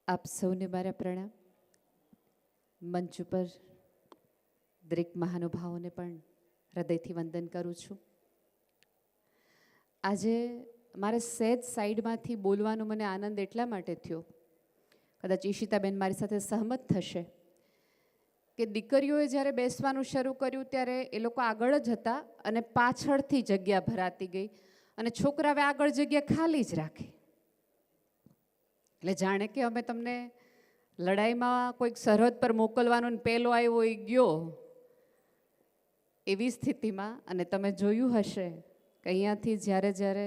આપ સૌને મારા પ્રણામ. મંચ ઉપર દરેક મહાનુભાવોને પણ હૃદયથી વંદન કરું છું. આજે મારે સહેજ સાઈડમાંથી બોલવાનો મને આનંદ એટલા માટે થયો, કદાચ ઈશિતાબેન મારી સાથે સહમત થશે, કે દીકરીઓએ જ્યારે બેસવાનું શરૂ કર્યું ત્યારે એ લોકો આગળ જ હતા અને પાછળથી જગ્યા ભરાતી ગઈ અને છોકરાએ આગળ જગ્યા ખાલી જ રાખી. એટલે જાણે કે અમે તમને લડાઈમાં કોઈક સરહદ પર મોકલવાનો ને પહેલો આવ્યો એ ગયો એવી સ્થિતિમાં. અને તમે જોયું હશે કે અહીંયાથી જ્યારે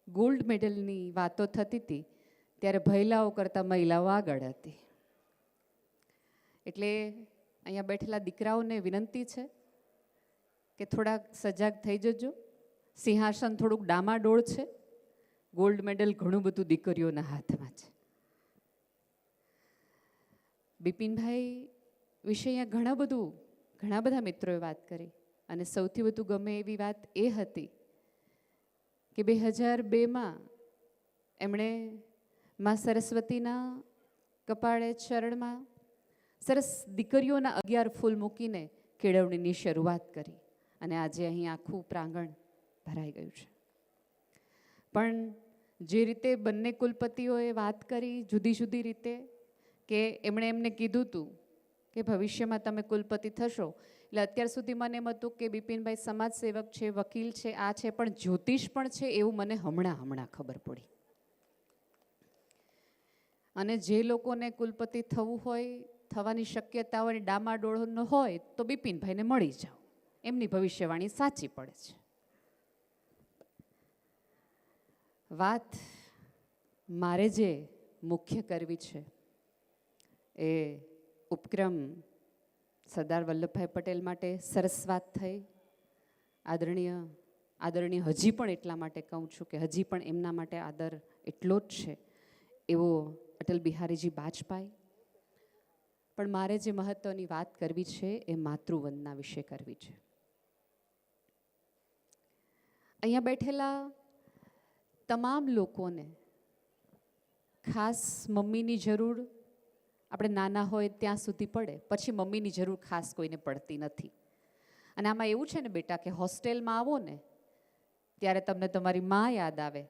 ગોલ્ડ મેડલની વાતો થતી હતી ત્યારે મહિલાઓ કરતાં મહિલાઓ આગળ હતી. એટલે અહીંયા બેઠેલા દીકરાઓને વિનંતી છે કે થોડાક સજાગ થઈ જજો. સિંહાસન થોડુંક ડામાડોળ છે, ગોલ્ડ મેડલ ઘણું બધું દીકરીઓના હાથમાં છે. બિપિનભાઈ વિશે અહીંયા ઘણા બધા મિત્રોએ વાત કરી અને સૌથી વધુ ગમે એવી વાત એ હતી કે 2002માં એમણે મા સરસ્વતીના કપાળે ચરણમાં સરસ દીકરીઓના 11 ફૂલ મૂકીને કેળવણીની શરૂઆત કરી અને આજે અહીં આખું પ્રાંગણ ભરાઈ ગયું છે. પણ જે રીતે બંને કુલપતિઓએ વાત કરી જુદી જુદી રીતે, કે એમણે એમને કીધું હતું કે ભવિષ્યમાં તમે કુલપતિ થશો, એટલે અત્યાર સુધી મને એમ હતું કે બિપિનભાઈ સમાજ સેવક છે, વકીલ છે, આ છે, પણ જ્યોતિષ પણ છે એવું મને હમણાં ખબર પડી. અને જે લોકોને કુલપતિ થવું હોય, થવાની શક્યતા હોય, ડામાડોળ ન હોય તો બિપિનભાઈને મળી જાઓ, એમની ભવિષ્યવાણી સાચી પડે છે. વાત મારે જે મુખ્ય કરવી છે એ ઉપક્રમ સરદાર વલ્લભભાઈ પટેલ માટે સરસ વાત થઈ. આદરણીય હજી પણ એટલા માટે કહું છું કે હજી પણ એમના માટે આદર એટલો જ છે એવો અટલ બિહારીજી વાજપેયી. પણ મારે જે મહત્વની વાત કરવી છે એ માતૃવંદના વિશે કરવી છે. અહીંયા બેઠેલા તમામ લોકોને ખાસ મમ્મીની જરૂર આપણે નાના હોય ત્યાં સુધી પડે, પછી મમ્મીની જરૂર ખાસ કોઈને પડતી નથી. અને આમાં એવું છે ને બેટા કે હોસ્ટેલમાં આવો ને ત્યારે તમને તમારી મા યાદ આવે,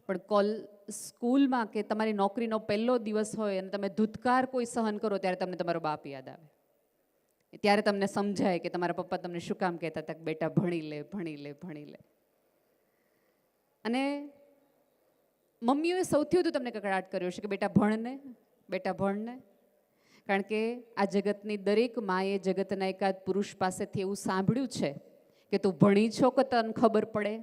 પણ સ્કૂલમાં કે તમારી નોકરીનો પહેલો દિવસ હોય અને તમે ધૂતકાર કોઈ સહન કરો ત્યારે તમને તમારો બાપ યાદ આવે. ત્યારે તમને સમજાય કે તમારા પપ્પા તમને શું કામ કહેતા હતા કે બેટા ભણી લે ભણી લે ભણી લે. અને મમ્મીઓએ સૌથી વધુ તમને કકડાટ કર્યો છે કે બેટા ભણને, બેટા ભણને. કારણ કે આ જગતની દરેક માએ જગતના એકાદ પુરુષ પાસેથી એવું સાંભળ્યું છે કે તું ભણી છો કે તને ખબર પડે.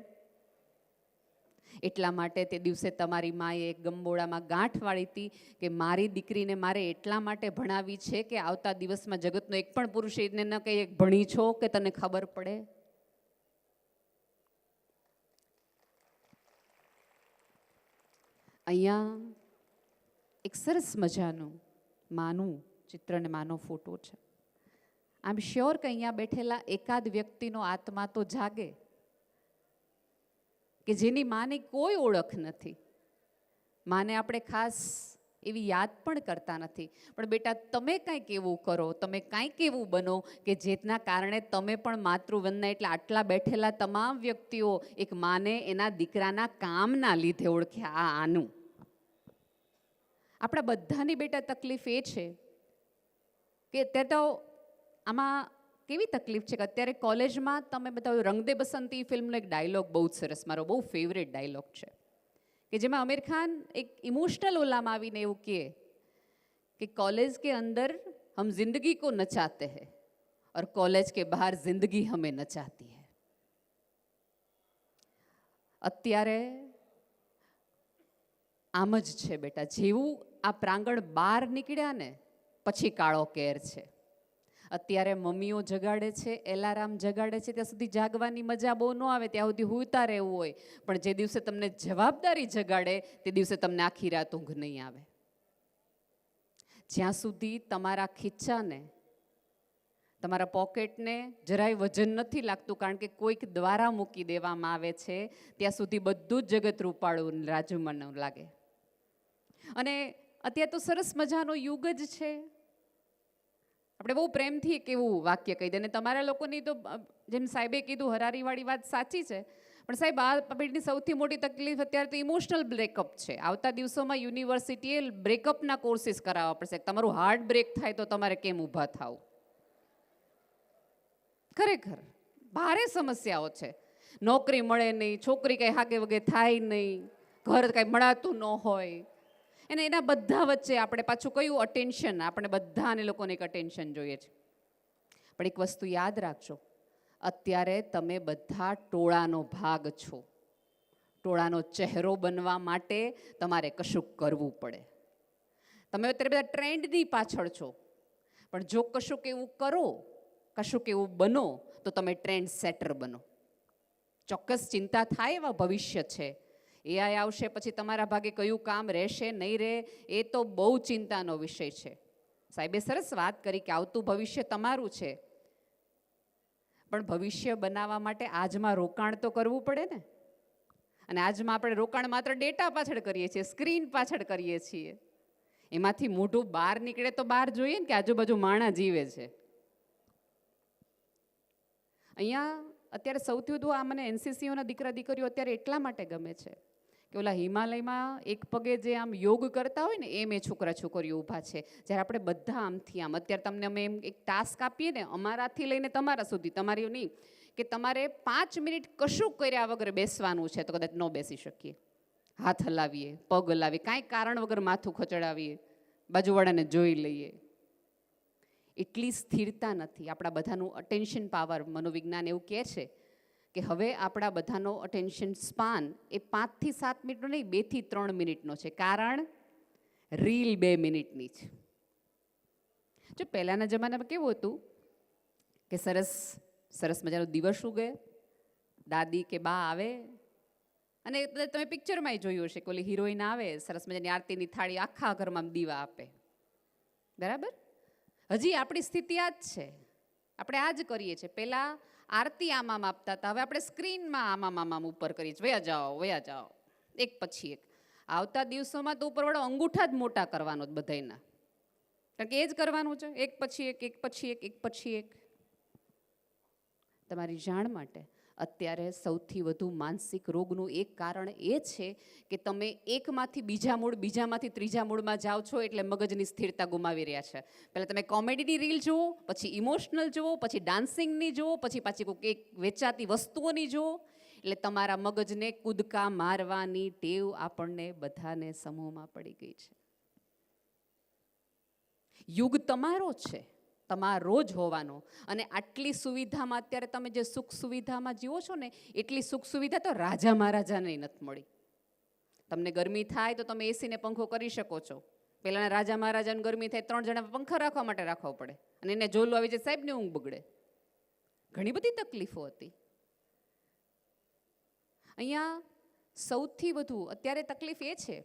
એટલા માટે તે દિવસે તમારી માએ એક ગંબોળામાં ગાંઠ વાળી હતી કે મારી દીકરીને મારે એટલા માટે ભણાવી છે કે આવતા દિવસમાં જગતનો એક પણ પુરુષ એને ન કહે ભણી છો કે તને ખબર પડે. અહીંયા એક સરસ મજાનું માનું ચિત્ર ને માનો ફોટો છે. આઈ એમ શ્યોર કે અહીંયા બેઠેલા એકાદ વ્યક્તિનો આત્મા તો જાગે કે જેની માની કોઈ ઓળખ નથી. માને આપણે ખાસ એવી યાદ પણ કરતા નથી. પણ બેટા તમે કંઈક એવું કરો, તમે કંઈક એવું બનો કે જેના કારણે તમે પણ માતૃવંદના એટલે આટલા બેઠેલા તમામ વ્યક્તિઓ એક માને એના દીકરાના કામના લીધે ઓળખે. આનું આપણા બધાની બેટા તકલીફ એ છે કે અત્યારે તો આમાં કેવી તકલીફ છે કે અત્યારે કોલેજમાં તમે બધા રંગ દે બસંતી ફિલ્મનો એક ડાયલોગ બહુ જ સરસ, મારો બહુ ફેવરેટ ડાયલોગ છે, કે જેમાં આમિર ખાન એક ઇમોશનલ ઓલામાં આવીને એવું કહે કે कॉलेज के अंदर हम जिंदगी को नचाते हैं और कॉलेज के बाहर जिंदगी हमें नचाती है. અત્યારે આમ જ છે બેટા, જેવું આ પ્રાંગણ બહાર નીકળ્યા ને પછી કાળો કેર છે. અત્યારે મમ્મીઓ જગાડે છે, એલાર્મ જગાડે છે, ત્યાં સુધી જાગવાની મજા બહુ ન આવે, ત્યાં સુધી હુંતા રહેવું હોય. પણ જે દિવસે તમને જવાબદારી જગાડે તે દિવસે તમને આખી રાત ઊંઘ નહીં આવે. જ્યાં સુધી તમારા ખીચાને, તમારા પોકેટને જરાય વજન નથી લાગતું કારણ કે કોઈક દ્વારા મૂકી દેવામાં આવે છે, ત્યાં સુધી બધું જ જગત રૂપાળું રાજુમાનું લાગે. અને અત્યારે તો સરસ મજાનો યુગ જ છે. આપણે બહુ પ્રેમથી એક એવું વાક્ય કહી દે, અને તમારા લોકોની તો જેમ સાહેબે કીધું હરારીવાળી વાત સાચી છે, પણ સાહેબ આ પેઢીની સૌથી મોટી તકલીફ અત્યારે તો ઇમોશનલ બ્રેકઅપ છે. આવતા દિવસોમાં યુનિવર્સિટીએ બ્રેકઅપના કોર્સિસ કરાવવા પડશે. તમારું હાર્ટ બ્રેક થાય તો તમારે કેમ ઊભા થાવ? ખરેખર ભારે સમસ્યાઓ છે. નોકરી મળે નહીં, છોકરી કંઈ હાગે વગે થાય નહીં, ઘર કંઈ મળાતું ન હોય, અને એના બધા વચ્ચે આપણે પાછું કયું અટેન્શન, આપણે બધાને લોકોને એક અટેન્શન જોઈએ છે. પણ એક વસ્તુ યાદ રાખજો, અત્યારે તમે બધા ટોળાનો ભાગ છો. ટોળાનો ચહેરો બનવા માટે તમારે કશું કરવું પડે. તમે અત્યારે બધા ટ્રેન્ડની પાછળ છો, પણ જો કશુંક એવું કરો, કશુંક એવું બનો, તો તમે ટ્રેન્ડ સેટર બનો. ચોક્કસ ચિંતા થાય એવા ભવિષ્ય છે. એઆઈ આવશે પછી તમારા ભાગે કયું કામ રહેશે નહીં રહે, એ તો બહુ ચિંતાનો વિષય છે. સાહેબે સરસ વાત કરી કે આવતું ભવિષ્ય તમારું છે, પણ ભવિષ્ય બનાવવા માટે આજમાં રોકાણ તો કરવું પડે ને. અને આજમાં આપણે રોકાણ માત્ર ડેટા પાછળ કરીએ છીએ, સ્ક્રીન પાછળ કરીએ છીએ. એમાંથી મોઢું બહાર નીકળે તો બહાર જોઈએ ને કે આજુબાજુ માણા જીવે છે. અહીંયા અત્યારે સૌથી વધુ આ મને એનસીસીઓના દીકરા દીકરીઓ અત્યારે એટલા માટે ગમે છે કે ઓલા હિમાલયમાં એક પગે જે આમ યોગ કરતા હોય ને એમ એ છોકરા છોકરીઓ ઊભા છે. જ્યારે આપણે બધા આમથી આમ, અત્યારે તમને અમે એમ એક ટાસ્ક આપીએ ને, અમારાથી લઈને તમારા સુધી, તમારી નહીં, કે તમારે 5 મિનિટ કશું કર્યા વગર બેસવાનું છે, તો કદાચ ન બેસી શકીએ. હાથ હલાવીએ, પગ હલાવીએ, કાંઈ કારણ વગર માથું ખચડાવીએ, બાજુવાળાને જોઈ લઈએ. એટલી સ્થિરતા નથી. આપણા બધાનું અટેન્શન પાવર, મનોવિજ્ઞાન એવું કહે છે કે હવે આપણા બધાનો અટેન્શન સ્પાન એ 5 થી 7 મિનિટનો નહીં, 2 થી 3 મિનિટનો છે. કારણ રીલ 2 મિનિટની છે. જો પહેલાંના જમાનામાં કેવું હતું કે સરસ સરસ મજાનો દિવસ ઉગે, દાદી કે બા આવે, અને તમે પિક્ચરમાં જોયું હશે કે ઓલી હિરોઈન આવે, સરસ મજાની આરતીની થાળી આખા ઘરમાં દીવા આપે. બરાબર? હજી આપણી સ્થિતિ આ જ છે. આપણે આ જ કરીએ છીએ. પહેલાં આરતી આમામ આપતા હતા, હવે આપણે સ્ક્રીનમાં આમામ ઉપર કરીએ છીએ. વયા જાઓ, એક પછી એક. આવતા દિવસોમાં તો ઉપરવાળો અંગૂઠા જ મોટા કરવાનો જ બધાયના, કારણ કે એ જ કરવાનું છે, એક પછી એક, એક પછી એક, એક પછી એક. તમારી જાણ માટે અત્યારે સૌથી વધુ માનસિક રોગનું એક કારણ એ છે કે તમે એકમાંથી બીજા મૂળ, બીજામાંથી ત્રીજા મૂળમાં જાઓ છો, એટલે મગજની સ્થિરતા ગુમાવી રહ્યા છે. પહેલાં તમે કોમેડીની રીલ જુઓ, પછી ઇમોશનલ જુઓ, પછી ડાન્સિંગની જુઓ, પછી પાછી કોઈક એક વેચાતી વસ્તુઓની જુઓ, એટલે તમારા મગજને કૂદકા મારવાની ટેવ આપણને બધાને સમૂહમાં પડી ગઈ છે. યુગ તમારો છે, તમારો જ હોવાનો. અને આટલી સુવિધામાં અત્યારે તમે જે સુખ સુવિધામાં જીવો છો ને, એટલી સુખ સુવિધા તો રાજા મહારાજાને નથી મળી. તમને ગરમી થાય તો તમે એસીને પંખો કરી શકો છો. પહેલાંના રાજા મહારાજાને ગરમી થાય 3 જણા પંખા રાખવા માટે રાખવો પડે, અને એને જોલું આવી જાય, સાહેબની ઊંઘ બગડે. ઘણી બધી તકલીફો હતી. અહીંયા સૌથી વધુ અત્યારે તકલીફ એ છે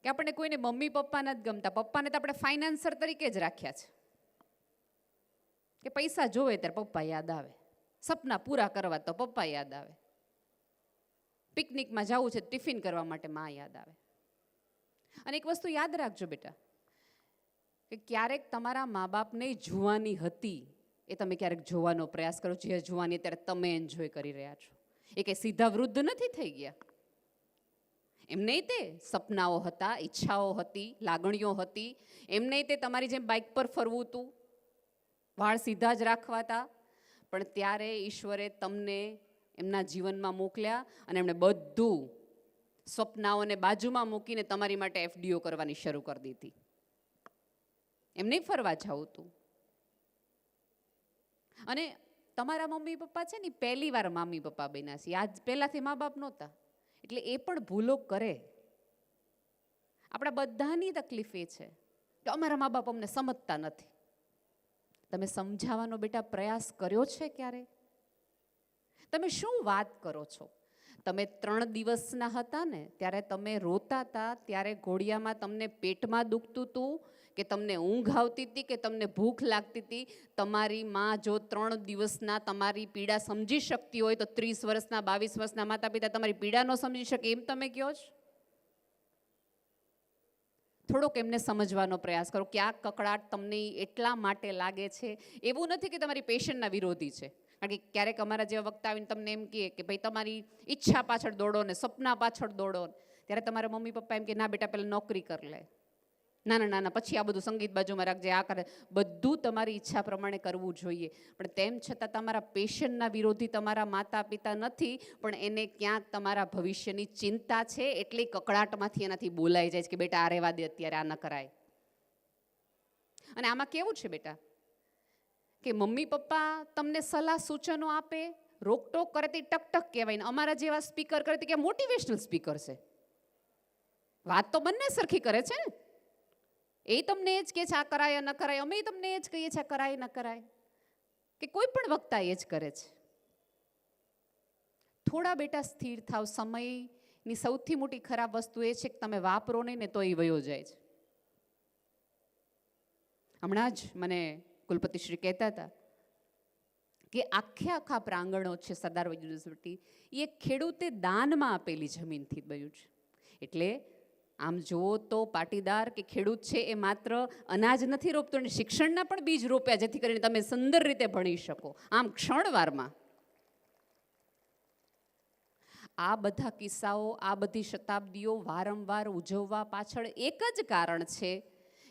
કે આપણને કોઈને મમ્મી પપ્પા નથી ગમતા. પપ્પાને તો આપણે ફાઇનાન્સર તરીકે જ રાખ્યા છે કે પૈસા જોવે ત્યારે પપ્પા યાદ આવે, સપના પૂરા કરવા તો પપ્પા યાદ આવે, પિકનિકમાં જવું છે ટિફિન કરવા માટે માં યાદ આવે. અને એક વસ્તુ યાદ રાખજો બેટા, કે ક્યારેક તમારા મા બાપને જુવાની હતી એ તમે ક્યારેક જોવાનો પ્રયાસ કરો. જે જુવાની અત્યારે તમે એન્જોય કરી રહ્યા છો, એ કંઈ સીધા વૃદ્ધ નથી થઈ ગયા. એમને તે સપનાઓ હતા, ઈચ્છાઓ હતી, લાગણીઓ હતી. એમને તે તમારી જેમ બાઇક પર ફરવું હતું, વાળ સીધા જ રાખવા હતા, પણ ત્યારે ઈશ્વરે તમને એમના જીવનમાં મોકલ્યા અને એમણે બધું સ્વપ્નાઓને બાજુમાં મૂકીને તમારી માટે એફડીઓ કરવાની શરૂ કરી દીધી. એમને ફરવા જવું હતું. અને તમારા મમ્મી પપ્પા છે ને, પહેલી વાર મમ્મી પપ્પા બન્યા છે. આજ પહેલાંથી મા બાપ નહોતા, એટલે એ પણ ભૂલો કરે. આપણા બધાની તકલીફ એ છે કે અમારા મા બાપ અમને સમજતા નથી. તમે સમજાવવાનો બેટા પ્રયાસ કર્યો છે ક્યારે? તમે શું વાત કરો છો? તમે 3 દિવસના હતા ને ત્યારે તમે રોતા હતા, ત્યારે ઘોડિયામાં તમને પેટમાં દુખતું હતું કે તમને ઊંઘ આવતી હતી કે તમને ભૂખ લાગતી હતી? તમારી માં જો 3 દિવસના તમારી પીડા સમજી શકતી હોય તો 30 વર્ષના 22 વર્ષના માતા પિતા તમારી પીડા ન સમજી શકે એમ તમે કહો છો? થોડોક એમને સમજવાનો પ્રયાસ કરો કે આ કકળાટ તમને એટલા માટે લાગે છે. એવું નથી કે તમારી પેશન્ટના વિરોધી છે. કારણ કે ક્યારેક અમારા જેવા વક્તા આવીને તમને એમ કહે કે ભાઈ તમારી ઈચ્છા પાછળ દોડો ને સપના પાછળ દોડો, ત્યારે તમારા મમ્મી પપ્પા એમ કે ના બેટા પહેલાં નોકરી કરી લે, ના પછી આ બધું સંગીત બાજુમાં રાખજે, આ કરે. બધું તમારી ઈચ્છા પ્રમાણે કરવું જોઈએ, પણ તેમ છતાં તમારા પેશન્ટના વિરોધી તમારા માતા પિતા નથી, પણ એને ક્યાંક તમારા ભવિષ્યની ચિંતા છે, એટલી કકળાટમાંથી એનાથી બોલાઈ જાય છે કે બેટા આ રહેવા દે, અત્યારે આ ન કરાય. અને આમાં કેવું છે બેટા કે મમ્મી પપ્પા તમને સલાહ સૂચનો આપે, રોકટોક કરે તે ટકટક કહેવાય ને અમારા જેવા સ્પીકર કરે તે કે મોટિવેશનલ સ્પીકર છે. વાત તો બંને સરખી કરે છે ને. એ તમને એ જ કહે છે આ કરાય ન કરાય, અમે તમને એ જ કહીએ છીએ આ કરાય ન કરાય, કે કોઈ પણ વક્તા એ જ કરે છે. થોડા બેટા સ્થિર થાવ. સમયની સૌથી મોટી ખરાબ વસ્તુ એ છે કે તમે વાપરો નહીં ને તો એ વયો જાય છે. હમણાં જ મને કુલપતિશ્રી કહેતા હતા કે આખા પ્રાંગણો છે સરદાર યુનિવર્સિટી એ ખેડૂતે દાનમાં આપેલી જમીનથી બન્યું છે. એટલે આમ જુઓ તો પાટીદાર કે ખેડૂત છે એ માત્ર અનાજ નથી રોપતો, અને શિક્ષણના પણ બીજ રોપ્યા, જેથી કરીને તમે સુંદર રીતે ભણી શકો આમ ક્ષણવારમાં. આ બધા કિસ્સાઓ, આ બધી શતાબ્દીઓ વારંવાર ઉજવવા પાછળ એક જ કારણ છે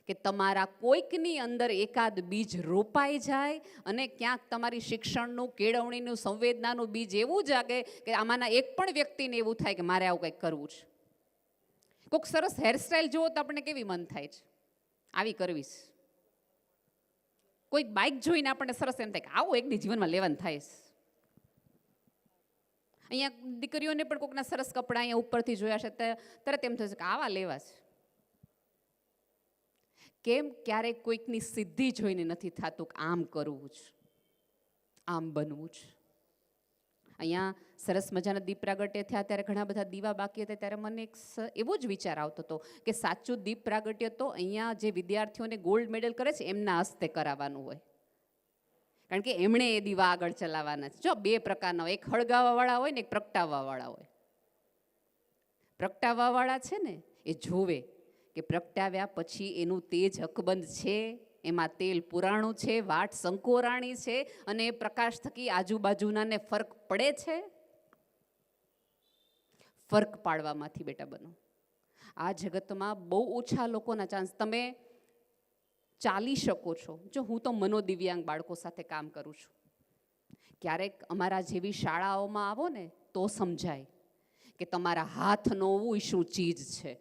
કે તમારા કોઈકની અંદર એકાદ બીજ રોપાઈ જાય અને ક્યાંક તમારી શિક્ષણનું, કેળવણીનું, સંવેદનાનું બીજ એવું જાગે કે આમાંના એક પણ વ્યક્તિને એવું થાય કે મારે આવું કંઈક કરવું છે. કોઈક સરસ હેરસ્ટાઈલ જુઓ તો આપણને કેવી મન થાય છે, આવી કરવીશ. કોઈક બાઇક જોઈને આપણને સરસ એમ થાય કે આવું એકની જીવનમાં લેવાનું થાય છે. અહીંયા દીકરીઓને પણ કોઈકના સરસ કપડાં અહીંયા ઉપરથી જોયા છે તરત એમ થશે કે આવા લેવા છે. કેમ ક્યારેક કોઈકની સિદ્ધિ જોઈને નથી થતું કે આમ કરવું છે, આમ બનવું છે. અહીંયા સરસ મજાના દીપ પ્રાગટ્ય થયા ત્યારે ઘણા બધા દીવા બાકી હતા, ત્યારે મને એક એવો જ વિચાર આવતો હતો કે સાચું દીપ પ્રાગટ્ય તો અહીંયા જે વિદ્યાર્થીઓને ગોલ્ડ મેડલ કરે છે એમના હસ્તે કરાવવાનું હોય, કારણ કે એમણે એ દીવા આગળ ચલાવવાના છે. જો બે પ્રકારના હોય, એક હળગાવાવાળા હોય ને એક પ્રગટાવવાવાળા હોય. પ્રગટાવવાવાળા છે ને એ જોવે કે પ્રગટાવ્યા પછી એનું તેજ હકબંધ છે, એમાં તેલ પુરાણું છે, વાટ સંકોરાણી છે, અને એ પ્રકાશ થકી આજુબાજુનાને ફરક પડે છે. ફરક પાડવામાંથી બેટા બનો. આ જગતમાં બહુ ઓછા લોકોના ચાન્સ. તમે ચાલી શકો છો. જો હું તો મનોદિવ્યાંગ બાળકો સાથે કામ કરું છું, ક્યારેક અમારા જેવી શાળાઓમાં આવો ને તો સમજાય કે તમારા હાથ ન હોવું એ શું ચીજ છે,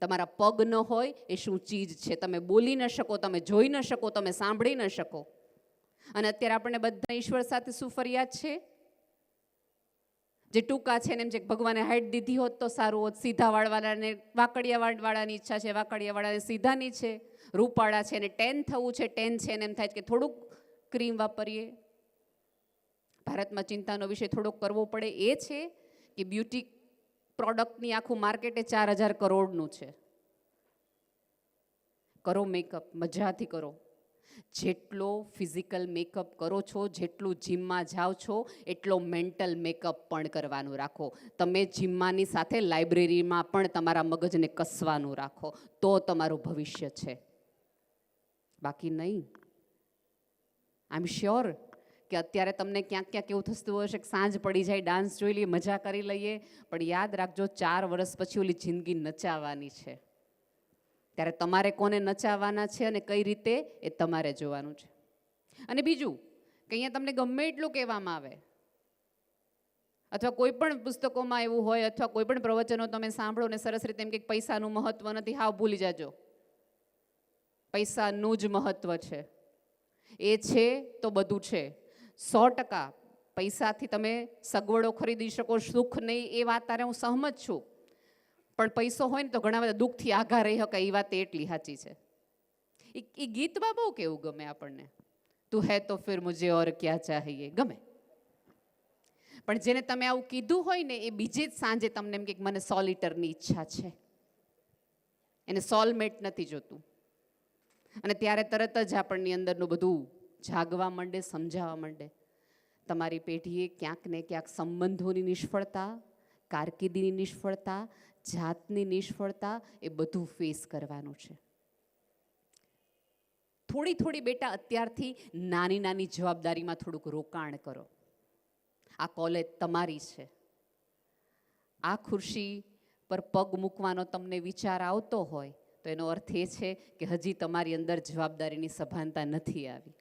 તમારા પગ ન હોય એ શું ચીજ છે. તમે બોલી ન શકો, તમે જોઈ ન શકો, તમે સાંભળી ન શકો. અને અત્યારે આપણને બધા ઈશ્વર સાથે શું ફરિયાદ છે? જે ટૂંકા છે ને એમ છે ભગવાને હાઈટ દીધી હોત તો સારું હોત. સીધા વાળવાળાને વાકડિયા વાળવાની ઈચ્છા છે, વાકડિયા વાળાને સીધાની છે. રૂપાળા છે ને ટેન થવું છે, ટેન છે ને એમ થાય કે થોડુંક ક્રીમ વાપરીએ. ભારતમાં ચિંતાનો વિષય થોડોક કરવો પડે એ છે કે બ્યુટી પ્રોડક્ટની આખું માર્કેટ 4,000 કરોડનું છે. કરો મેકઅપ, મજાથી કરો. જેટલો ફિઝિકલ મેકઅપ કરો છો, જેટલું જિમમાં જાઓ છો, એટલો મેન્ટલ મેકઅપ પણ કરવાનું રાખો. તમે જિમ્માની સાથે લાઇબ્રેરીમાં પણ તમારા મગજને કસવાનું રાખો, તો તમારું ભવિષ્ય છે. બાકી નહીં. આઈ એમ શ્યોર કે અત્યારે તમને ક્યાંક એવું થતું હશે કે સાંજ પડી જાય, ડાન્સ જોઈ લઈએ, મજા કરી લઈએ, પણ યાદ રાખજો 4 વર્ષ પછી ઓલી જિંદગી નચાવવાની છે. ત્યારે તમારે કોને નચાવવાના છે અને કઈ રીતે એ તમારે જોવાનું છે. અને બીજું કે અહીંયા તમને ગમે એટલું કહેવામાં આવે, અથવા કોઈ પણ પુસ્તકોમાં એવું હોય, અથવા કોઈ પણ પ્રવચનો તમે સાંભળો ને સરસ રીતે એમ કે પૈસાનું મહત્વ નથી, હાવ ભૂલી જાજો. પૈસાનું જ મહત્વ છે. એ છે તો બધું છે. 100% પૈસાથી તમે સગવડો ખરીદી શકો, સુખ નહીં, એ વાત તારે હું સહમત છું. પણ પૈસો હોય ને તો ઘણા બધા દુઃખથી આઘા રહી શકે, એ વાત એટલી સાચી છે. એ ગીતમાં બહુ કેવું ગમે આપણને, તું હે તો ફિર મુझे और क्या चाहिए, ગમે. પણ જેને તમે આવું કીધું હોય ને એ બીજે જ સાંજે તમને એમ કે મને 100 લીટરની ઈચ્છા છે. એને સોલમેટ નથી જોતું. અને ત્યારે તરત જ આપણની અંદરનું બધું જાગવા માંડે, સમજાવવા માંડે. તમારી પેઢીએ ક્યાંક ને ક્યાંક સંબંધોની નિષ્ફળતા, કારકિર્દીની નિષ્ફળતા, જાતની નિષ્ફળતા એ બધું ફેસ કરવાનું છે. થોડી થોડી બેટા અત્યારથી નાની નાની જવાબદારીમાં થોડુંક રોકાણ કરો. આ કોલેજ તમારી છે. આ ખુરશી પર પગ મૂકવાનો તમને વિચાર આવતો હોય તો એનો અર્થ એ છે કે હજી તમારી અંદર જવાબદારીની સભાનતા નથી આવી.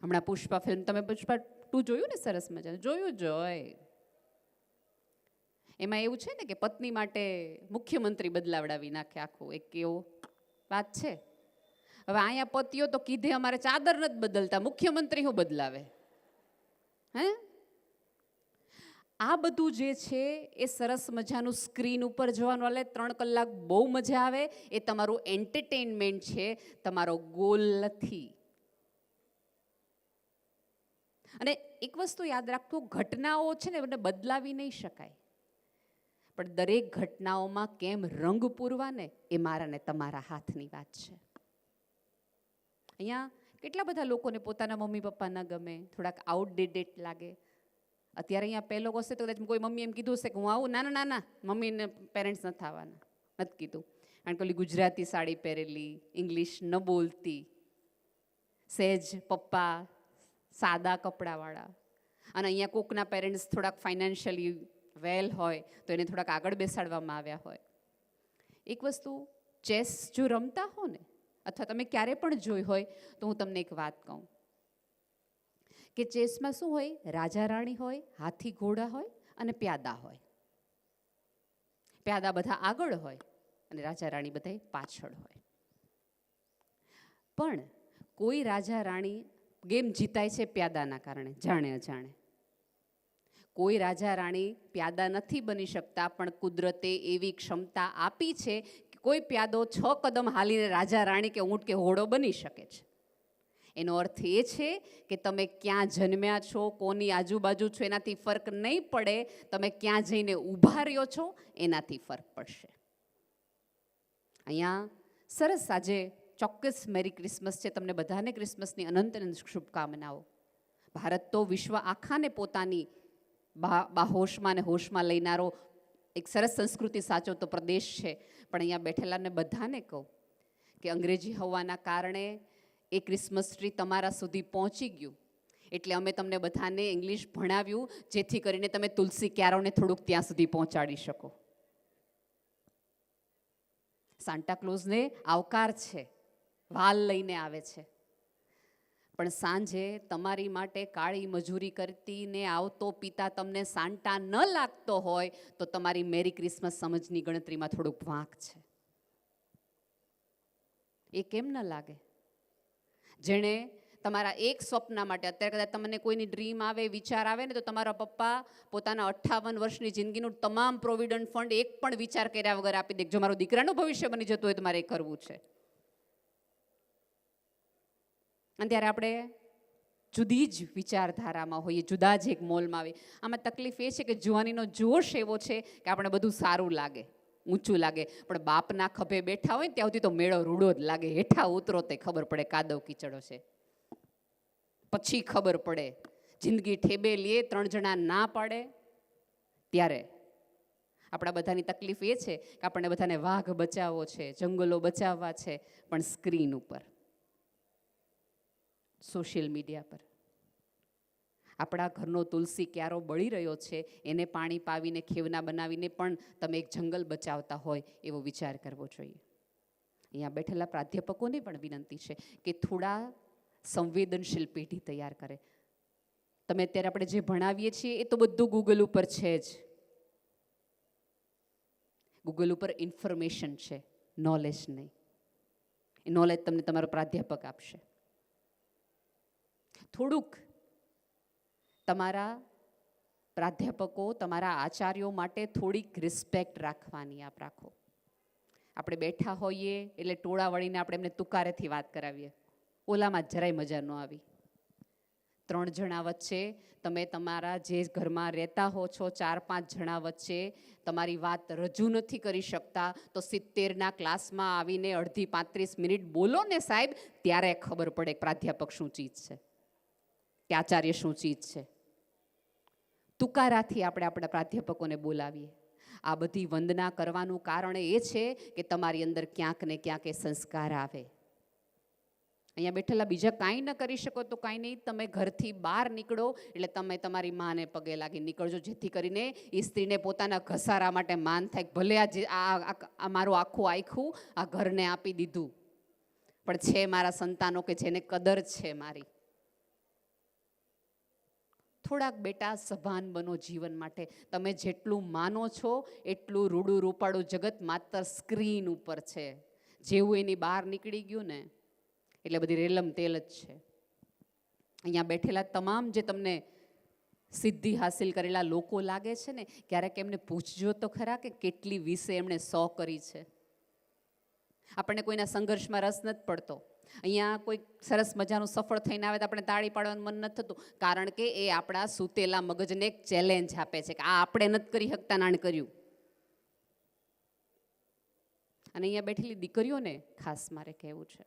હમણાં પુષ્પા ફિલ્મ, તમે પુષ્પા 2 જોયું ને? સરસ મજાનું જોયું જોય. એમાં એવું છે ને કે પત્ની માટે મુખ્યમંત્રી બદલાવડાવી નાખે આખું, એક એવો વાત છે. હવે અહીંયા પતિઓ તો કીધે અમારે ચાદર નથી બદલતા, મુખ્યમંત્રી હું બદલાવે? હે? આ બધું જે છે એ સરસ મજાનું સ્ક્રીન ઉપર જોવાનું, એટલે 3 કલાક બહુ મજા આવે. એ તમારું એન્ટરટેનમેન્ટ છે, તમારો ગોલ નથી. અને એક વસ્તુ યાદ રાખવું, ઘટનાઓ છે ને એને બદલાવી નહીં શકાય, પણ દરેક ઘટનાઓમાં કેમ રંગ પૂરવા ને એ મારા ને તમારા હાથની વાત છે. અહીંયા કેટલા બધા લોકોને પોતાના મમ્મી પપ્પા ન ગમે, થોડાક આઉટડેટેડ લાગે. અત્યારે અહીંયા પહેલો હશે તો કદાચ કોઈ મમ્મી એમ કીધું હશે કે હું આવું, ના ના મમ્મીને પેરેન્ટ્સ નથી આવવાના, નથી કીધું. કારણ કે ઓલી ગુજરાતી સાડી પહેરેલી, ઇંગ્લિશ ન બોલતી, સહેજ પપ્પા સાદા કપડાવાળા, અને અહીંયા કોકના પેરેન્ટ્સ થોડાક ફાઇનાન્શિયલી વેલ હોય તો એને થોડાક આગળ બેસાડવામાં આવ્યા હોય. એક વસ્તુ, ચેસ જો રમતા હો ને, અથવા તમે ક્યારે પણ જોઈ હોય તો હું તમને એક વાત કહું કે ચેસમાં શું હોય? રાજા રાણી હોય, હાથી ઘોડા હોય અને પ્યાદા હોય. પ્યાદા બધા આગળ હોય અને રાજા રાણી બધા પાછળ હોય. પણ કોઈ રાજા રાણી ગેમ જીતાય છે પ્યાદાના કારણે, જાણે અજાણે. કોઈ રાજા રાણી પ્યાદા નથી બની શકતા, પણ કુદરતે એવી ક્ષમતા આપી છે કે કોઈ પ્યાદો 6 કદમ હાલીને રાજા રાણી કે ઊંટ કે ઘોડો બની શકે છે. એનો અર્થ એ છે કે તમે ક્યાં જન્મ્યા છો, કોની આજુબાજુ છો, એનાથી ફરક નહીં પડે. તમે ક્યાં જઈને ઊભા રહ્યો છો એનાથી ફરક પડશે. અહીંયા સરસ, આજે ચોક્કસ મેરી ક્રિસમસ છે. તમને બધાને ક્રિસમસની અનંત અનંત શુભકામનાઓ. ભારત તો વિશ્વ આખાને પોતાની હોશમાં અને હોશમાં લઈનારો એક સરસ સંસ્કૃતિ સાચવતો પ્રદેશ છે. પણ અહીંયા બેઠેલાને બધાને કહું કે અંગ્રેજી હોવાના કારણે એ ક્રિસમસ ટ્રી તમારા સુધી પહોંચી ગયું, એટલે અમે તમને બધાને ઇંગ્લિશ ભણાવ્યું, જેથી કરીને તમે તુલસી ક્યારોને થોડુંક ત્યાં સુધી પહોંચાડી શકો. સાન્ટા ક્લોઝને આવકાર છે, વાલ લઈને આવે છે, પણ સાંજે તમારી માટે કાળી મજૂરી કરતીને આવતો પિતા તમને સાન્ટા ન લાગતો હોય તો તમારી મેરી ક્રિસમસ સમજની ગણતરીમાં થોડુંક વાંક છે. એ કેમ ન લાગે? જેણે તમારા એક સ્વપ્ન માટે, અત્યારે કદાચ તમને કોઈની ડ્રીમ આવે, વિચાર આવે ને, તો તમારા પપ્પા પોતાના 58 વર્ષની જિંદગીનું તમામ પ્રોવિડન્ટ ફંડ એક પણ વિચાર કર્યા વગર આપી દે. જો મારું દીકરાનું ભવિષ્ય બની જતું હોય તો મારે એ કરવું છે. અને ત્યારે આપણે જુદી જ વિચારધારામાં હોઈએ, જુદા જ એક મોલમાં આવે. આમાં તકલીફ એ છે કે જુવાનીનો જોશ એવો છે કે આપણે બધું સારું લાગે, ઊંચું લાગે, પણ બાપના ખભે બેઠા હોય ને ત્યાં સુધી તો મેળો રૂડો જ લાગે. હેઠા ઉતરો તે ખબર પડે કાદવ કીચડો છે, પછી ખબર પડે. જિંદગી ઠેબે લે, 3 જણા ના પાડે, ત્યારે આપણા બધાની તકલીફ એ છે કે આપણને બધાને વાઘ બચાવવો છે, જંગલો બચાવવા છે, પણ સ્ક્રીન ઉપર, સોશિયલ મીડિયા પર આપણા ઘરનો તુલસી ક્યારો બળી રહ્યો છે, એને પાણી પાવીને ખેવના બનાવીને પણ તમે એક જંગલ બચાવતા હોય એવો વિચાર કરવો જોઈએ. અહીંયા બેઠેલા પ્રાધ્યાપકોને પણ વિનંતી છે કે થોડા સંવેદનશીલ પેઢી તૈયાર કરે. તમે અત્યારે આપણે જે ભણાવીએ છીએ એ તો બધું ગૂગલ ઉપર છે જ. ગૂગલ ઉપર ઇન્ફોર્મેશન છે, નોલેજ નહીં. એ નોલેજ તમને તમારો પ્રાધ્યાપક આપશે. થોડુંક તમારા પ્રાધ્યાપકો, તમારા આચાર્યો માટે થોડીક રિસ્પેક્ટ રાખવાની આપ રાખો. આપણે બેઠા હોઈએ એટલે ટોળા વળીને આપણે એમને તુકારેથી વાત કરાવીએ, ઓલામાં જરાય મજા ન આવી. 3 જણા વચ્ચે તમે તમારા જે ઘરમાં રહેતા હો છો, 4-5 જણા વચ્ચે તમારી વાત રજૂ નથી કરી શકતા, તો 70ના ક્લાસમાં આવીને અડધી 35 મિનિટ બોલો ને સાહેબ, ત્યારે ખબર પડે પ્રાધ્યાપક શું ચીજ છે કે આચાર્ય શું ચીજ છે. તુકારાથી આપણે આપણા પ્રાધ્યાપકોને બોલાવીએ. આ બધી વંદના કરવાનું કારણ એ છે કે તમારી અંદર ક્યાંક ને ક્યાંક એ સંસ્કાર આવે. અહીંયા બેઠેલા બીજા કાંઈ ન કરી શકો તો કાંઈ નહીં, તમે ઘરથી બહાર નીકળો એટલે તમે તમારી માને પગે લાગી નીકળજો, જેથી કરીને એ સ્ત્રીને પોતાના ઘસારા માટે માન થાય. ભલે આ મારું આખું આખું આ ઘરને આપી દીધું, પણ છે મારા સંતાનો કે જેને કદર છે મારી. થોડાક બેટા સભાન બનો જીવન માટે. તમે જેટલું માનો છો એટલું રૂડું રૂપાળું જગત માત્ર સ્ક્રીન ઉપર છે. જેવું એની બહાર નીકળી ગયું ને એટલે બધી રેલમ તેલ જ છે. અહીંયા બેઠેલા તમામ જે તમને સિદ્ધિ હાસિલ કરેલા લોકો લાગે છે ને, ક્યારેક એમને પૂછજો તો ખરા કે કેટલી વિશે એમણે 100 કરી છે. આપણને કોઈના સંઘર્ષમાં રસ નથી પડતો. અહીંયા કોઈ સરસ મજાનું સફળ થઈને આવે તો આપણે તાળી પાડવાનું મન નથી થતું, કારણ કે એ આપણા સૂતેલા મગજને એક ચેલેન્જ આપે છે કે આ આપણે નથી કરી શકતા, નાણ કર્યું. અને અહીંયા બેઠેલી દીકરીઓને ખાસ મારે કહેવું છે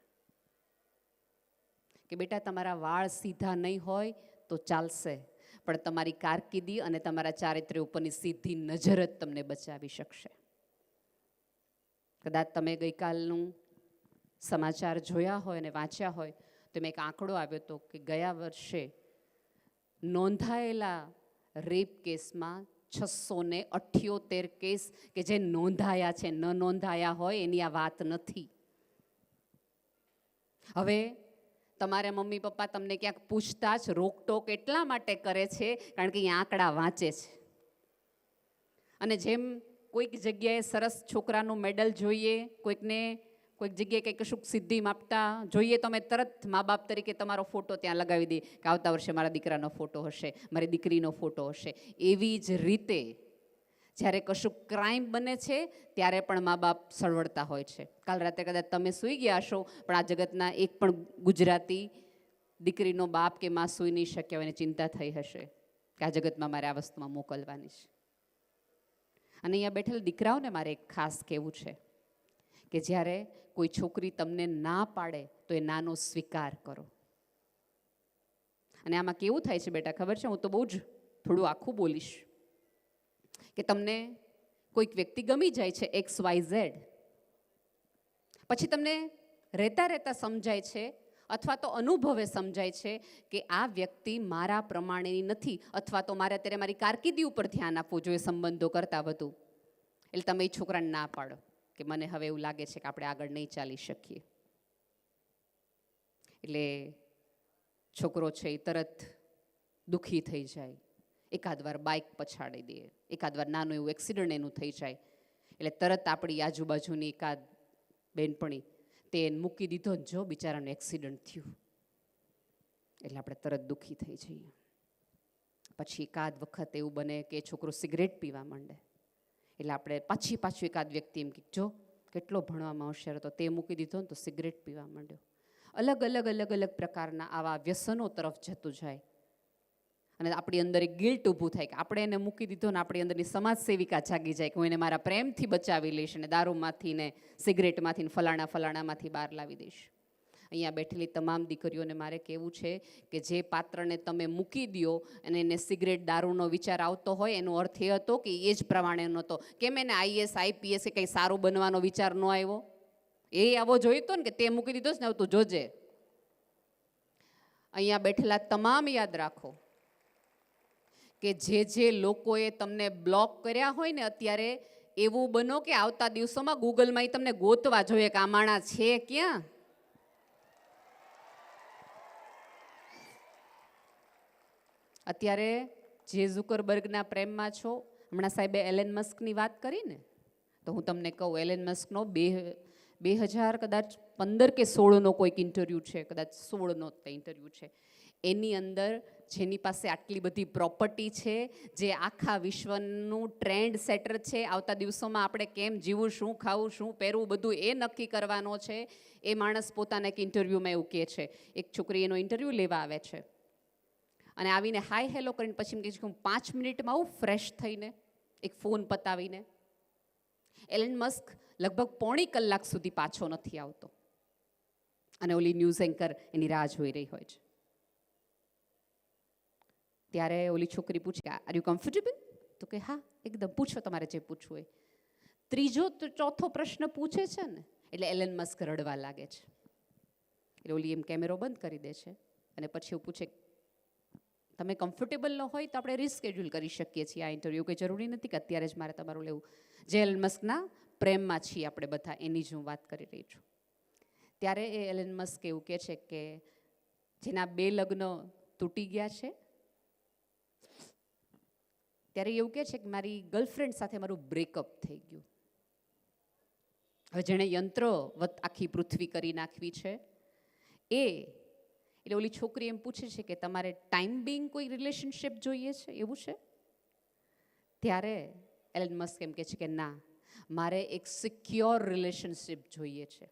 કે બેટા, તમારા વાળ સીધા નહીં હોય તો ચાલશે, પણ તમારી કારકિર્દી અને તમારા ચારિત્ર્ય ઉપરની સીધી નજર જ તમને બચાવી શકશે. કદાચ તમે ગઈકાલનું સમાચાર જોયા હોય અને વાંચ્યા હોય તો એમાં એક આંકડો આવ્યો હતો કે ગયા વર્ષે નોંધાયેલા રેપ કેસમાં 678 કેસ કે જે નોંધાયા છે, ન નોંધાયા હોય એની આ વાત નથી. હવે તમારા મમ્મી પપ્પા તમને ક્યાંક પૂછતાછ રોકટોક એટલા માટે કરે છે કારણ કે એ આંકડા વાંચે છે. અને જેમ કોઈક જગ્યાએ સરસ છોકરાનું મેડલ જોઈએ, કોઈક જગ્યાએ કંઈક કશુંક સિદ્ધિ માપતા જોઈએ તો અમે તરત મા બાપ તરીકે તમારો ફોટો ત્યાં લગાવી દઈએ કે આવતા વર્ષે મારા દીકરાનો ફોટો હશે, મારી દીકરીનો ફોટો હશે. એવી જ રીતે જ્યારે કશુંક ક્રાઇમ બને છે ત્યારે પણ મા બાપ સળવળતા હોય છે. કાલ રાતે કદાચ તમે સૂઈ ગયા હશો, પણ આ જગતના એક પણ ગુજરાતી દીકરીનો બાપ કે માં સૂઈ નહીં શક્યા હોય એને ચિંતા થઈ હશે કે આ જગતમાં મારે આ વસ્તુમાં મોકલવાની છે. અને અહીંયા બેઠેલા દીકરાઓને મારે એક ખાસ કહેવું છે કે જ્યારે કોઈ છોકરી તમને ના પાડે તો એ નાનો સ્વીકાર કરો. અને આમાં કેવું થાય છે બેટા ખબર છે, હું તો બહુ જ થોડું આખું બોલીશ કે તમને કોઈક વ્યક્તિ ગમી જાય છે XYZ, પછી તમને રહેતા રહેતા સમજાય છે અથવા તો અનુભવે સમજાય છે કે આ વ્યક્તિ મારા પ્રમાણેની નથી, અથવા તો મારે અત્યારે મારી કારકિર્દી ઉપર ધ્યાન આપવું જોઈએ સંબંધો કરતાં વધુ. એટલે તમે એ છોકરાને ના પાડો કે મને હવે એવું લાગે છે કે આપણે આગળ નહીં ચાલી શકીએ. એટલે છોકરો છે એ તરત દુઃખી થઈ જાય, એકાદ વાર બાઇક પછાડી દે, એકાદ વાર નાનું એવું એક્સિડન્ટ એનું થઈ જાય એટલે તરત આપણી આજુબાજુની એકાદ બેનપણી તે મૂકી દીધો, જો બિચારાનું એક્સિડન્ટ થયું એટલે આપણે તરત દુઃખી થઈ જઈએ. પછી એકાદ વખત એવું બને કે છોકરો સિગરેટ પીવા માંડે એટલે આપણે પાછું એકાદ વ્યક્તિ એમ કે જો કેટલો ભણવામાં હોશિયાર હતો, તે મૂકી દીધો ને તો સિગરેટ પીવા માંડ્યો. અલગ અલગ પ્રકારના આવા વ્યસનો તરફ જતું જાય અને આપણી અંદર એક ગિલ્ટ ઊભું થાય કે આપણે એને મૂકી દીધો ને આપણી અંદરની સમાજ સેવિકા જાગી જાય કે હું એને મારા પ્રેમથી બચાવી લઈશ અને દારૂમાંથી ને સિગરેટમાંથી ને ફલાણામાંથી બહાર લાવી દઈશ. અહીંયા બેઠેલી તમામ દીકરીઓને મારે કહેવું છે કે જે પાત્રને તમે મૂકી દો અને એને સિગરેટ દારૂનો વિચાર આવતો હોય એનો અર્થ એ હતો કે એ જ પ્રમાણે નહોતો. કેમ એને IAS IPS કે કંઈ સારું બનવાનો વિચાર ન આવ્યો? એ આવો જોઈતો ને કે તે મૂકી દીધો ને તું જોજે. અહીંયા બેઠેલા તમામ યાદ રાખો કે જે લોકોએ તમને બ્લોક કર્યા હોય ને અત્યારે એવું બનો કે આવતા દિવસોમાં ગૂગલમાં તમને ગોતવા જોઈએ કે આ માણસ છે ક્યાં. અત્યારે જે ઝુકરબર્ગના પ્રેમમાં છો, હમણાં સાહેબે એલન મસ્કની વાત કરી ને, તો હું તમને કહું એલન મસ્કનો 2015 કે 16નો કોઈક ઇન્ટરવ્યૂ છે, કદાચ 16નો ઇન્ટરવ્યૂ છે. એની અંદર જેની પાસે આટલી બધી પ્રોપર્ટી છે, જે આખા વિશ્વનું ટ્રેન્ડ સેટર છે, આવતા દિવસોમાં આપણે કેમ જીવવું, શું ખાવું, શું પહેરવું, બધું એ નક્કી કરવાનો છે. એ માણસ પોતાના એક ઇન્ટરવ્યૂમાં એવું કહે છે, એક છોકરી એનો ઇન્ટરવ્યૂ લેવા આવે છે અને આવીને હાય હેલો કરીને પછી કહે છે કે હું 5 મિનિટમાં આવું ફ્રેશ થઈને એક ફોન પતાવીને. એલન મસ્ક લગભગ પોણી કલાક સુધી પાછો નથી આવતો અને ઓલી ન્યૂઝ એન્કર એની રાહ જોઈ રહી હોય છે. ત્યારે ઓલી છોકરી પૂછે આર યુ કમ્ફર્ટેબલ? તો કે હા, એકદમ પૂછો તમારે જે પૂછવું હોય. ત્રીજો તો ચોથો પ્રશ્ન પૂછે છે ને એટલે એલન મસ્ક રડવા લાગે છે. એટલે ઓલી એમ કેમેરો બંધ કરી દે છે અને પછી એવું પૂછે, તમે કમ્ફર્ટેબલ ન હોય તો આપણે રિસ્કેડ્યુલ કરી શકીએ છીએ આ ઇન્ટરવ્યૂ. કંઈ જરૂરી નથી કે અત્યારે જ મારે તમારું લેવું. જે એલન મસ્કના પ્રેમમાં છીએ આપણે બધા, એની જ હું વાત કરી રહી છું. ત્યારે એ એલન મસ્ક એવું કહે છે કે જેના 2 લગ્ન તૂટી ગયા છે, ત્યારે એવું કહે છે કે મારી ગર્લફ્રેન્ડ સાથે મારું બ્રેકઅપ થઈ ગયું. હવે જેણે યંત્રવત આખી પૃથ્વી કરી નાખવી છે એટલે ઓલી છોકરી એમ પૂછે છે કે તમારે ટાઈમ બિંગ કોઈ રિલેશનશિપ જોઈએ છે, એવું છે? ત્યારે એલન મસ્ક એમ કહે છે કે ના, મારે એક સિક્યોર રિલેશનશિપ જોઈએ છે,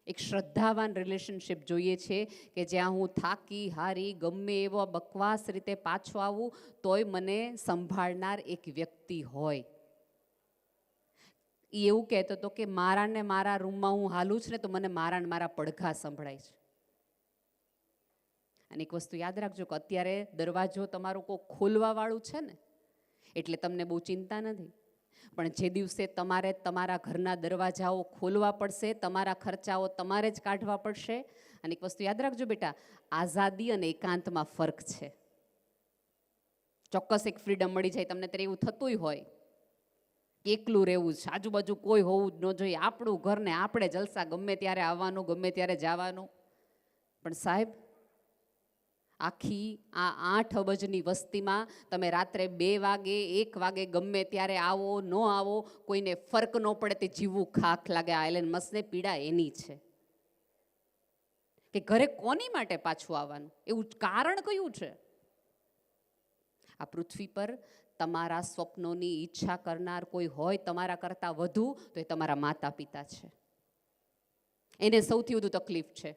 એક શ્રદ્ધાવાન રિલેશનશિપ જોઈએ છે કે જ્યાં હું થાકી હારી ગમે એવો બકવાસ રીતે પાછો આવું તોય મને સંભાળનાર એક વ્યક્તિ હોય. એ એવું કહેતો હતો કે મારા રૂમમાં હું હાલું છું ને તો મને મારા પડઘા સંભળાય છે. અને એક વસ્તુ યાદ રાખજો કે અત્યારે દરવાજો તમારો કોઈ ખોલવા વાળું છે ને એટલે તમને બહુ ચિંતા નથી, પણ જે દિવસે તમારે તમારા ઘરના દરવાજાઓ ખોલવા પડશે, તમારા ખર્ચાઓ તમારે જ કાઢવા પડશે. અને એક વસ્તુ યાદ રાખજો બેટા, આઝાદી અને એકાંતમાં ફરક છે. ચોક્કસ એક ફ્રીડમ મળી જાય તમને ત્યારે એવું થતું હોય એકલું રહેવું છે, આજુબાજુ કોઈ હોવું જ ન જોઈએ, આપણું ઘર ને આપણે જલસા, ગમે ત્યારે આવવાનું ગમે ત્યારે જવાનું. પણ સાહેબ, આખી આ 8 અબજની વસ્તીમાં તમે રાત્રે 2 વાગે 1 વાગે ગમે ત્યારે આવો ન આવો કોઈને ફરક ન પડે, તે જીવવું ખાખ લાગે. આ એલન મસ્કને પીડા એની છે કે ઘરે કોની માટે પાછું આવવાનું, એવું કારણ કયું છે? આ પૃથ્વી પર તમારા સ્વપ્નોની ઈચ્છા કરનાર કોઈ હોય તમારા કરતાં વધુ તો એ તમારા માતા પિતા છે. એને સૌથી વધુ તકલીફ છે.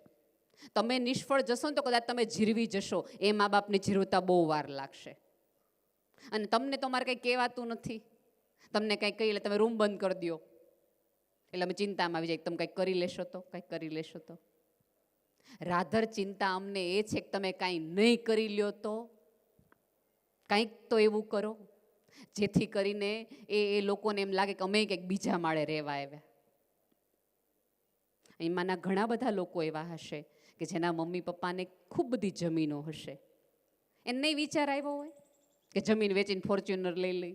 તમે નિષ્ફળ જશો ને તો કદાચ તમે જીરવી જશો, એ મા બાપને જીરવતા બહુ વાર લાગશે. અને તમને તમારે કંઈ કહેવાતું નથી, તમને કંઈક કહી એટલે તમે રૂમ બંધ કરી દો એટલે અમે ચિંતામાં આવી જાય, તમે કંઈક કરી લેશો તો, કંઈક કરી લેશો તો. રાધર ચિંતા અમને એ છે કે તમે કાંઈ નહીં કરી લ્યો તો, કંઈક તો એવું કરો જેથી કરીને એ લોકોને એમ લાગે કે અમે કંઈક બીજા માળે રહેવા આવ્યા. એમાંના ઘણા બધા લોકો એવા હશે કે જેના મમ્મી પપ્પાને ખૂબ બધી જમીનો હશે, એને નહીં વિચાર આવ્યો હોય કે જમીન વેચીને ફોર્ચ્યુનર લઈ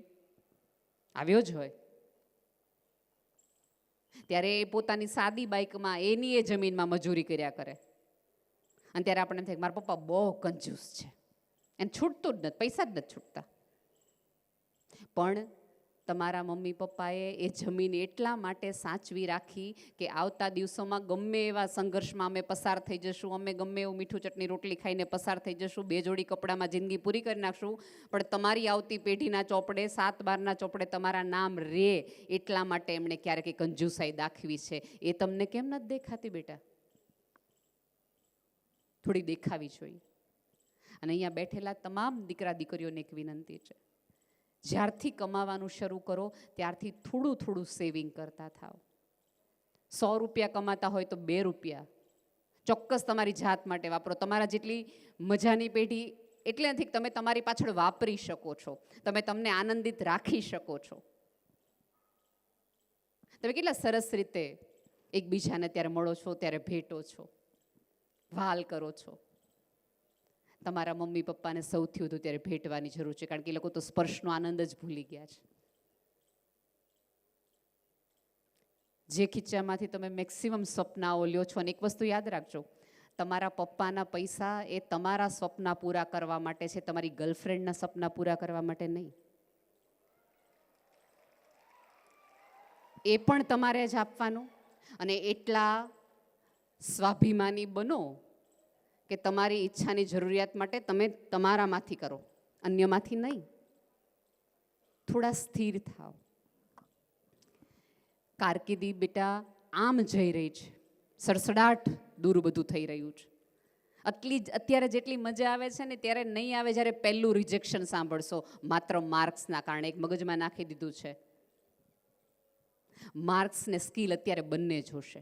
આવ્યો જ હોય. ત્યારે એ પોતાની સાદી બાઇકમાં એની એ જમીનમાં મજૂરી કર્યા કરે અને ત્યારે આપણને એમ થાય મારા પપ્પા બહુ કંજૂસ છે, એને છૂટતું જ નથી, પૈસા જ નથી છૂટતા. પણ તમારા મમ્મી પપ્પાએ એ જમીન એટલા માટે સાચવી રાખી કે આવતા દિવસોમાં ગમે એવા સંઘર્ષમાં અમે પસાર થઈ જશું, અમે ગમે એવું મીઠું ચટણી રોટલી ખાઈને પસાર થઈ જશું, 2 જોડી કપડામાં જિંદગી પૂરી કરી નાખશું, પણ તમારી આવતી પેઢીના ચોપડે 7-12ના ચોપડે તમારા નામ રે એટલા માટે એમણે ક્યારેક કંજુસાઈ દાખવી છે. એ તમને કેમ નથી દેખાતી બેટા? થોડી દેખાવી જોઈએ. અને અહીંયા બેઠેલા તમામ દીકરા દીકરીઓને એક વિનંતી છે, જ્યારથી કમાવાનું શરૂ કરો ત્યારથી થોડું સેવિંગ કરતા થાઓ. 100 રૂપિયા કમાતા હોય તો 2 રૂપિયા ચોક્કસ તમારી જાત માટે વાપરો. તમારા જેટલી મજાની પેઢી એટલે નથી કે તમે તમારી પાછળ વાપરી શકો છો, તમે તમને આનંદિત રાખી શકો છો. તમે કેટલા સરસ રીતે એકબીજાને ત્યારે મળો છો, ત્યારે ભેટો છો, વહાલ કરો છો. તમારા મમ્મી પપ્પાને સૌથી વધુ ત્યારે ભેટવાની જરૂર છે, કારણ કે એ લોકો તો સ્પર્શનો આનંદ જ ભૂલી ગયા છે. જે ખીચામાંથી તમે મેક્સિમમ સ્વપ્નાઓ લ્યો છો, અને એક વસ્તુ યાદ રાખજો, તમારા પપ્પાના પૈસા એ તમારા સ્વપ્ના પૂરા કરવા માટે છે, તમારી ગર્લફ્રેન્ડના સપના પૂરા કરવા માટે નહીં. એ પણ તમારે જ આપવાનું. અને એટલા સ્વાભિમાની બનો કે તમારી ઈચ્છાની જરૂરિયાત માટે તમે તમારામાંથી કરો, અન્યમાંથી નહીં. થોડા સ્થિર થાઓ. કારકિર્દી બેટા આમ જઈ રહી છે, સડસડાટ દૂર બધું થઈ રહ્યું છે. અત્યારે જેટલી મજા આવે છે ને ત્યારે નહીં આવે જ્યારે પહેલું રિજેક્શન સાંભળશો, માત્ર માર્ક્સના કારણે. એક મગજમાં નાખી દીધું છે, માર્ક્સ ને સ્કિલ અત્યારે બંને જોશે.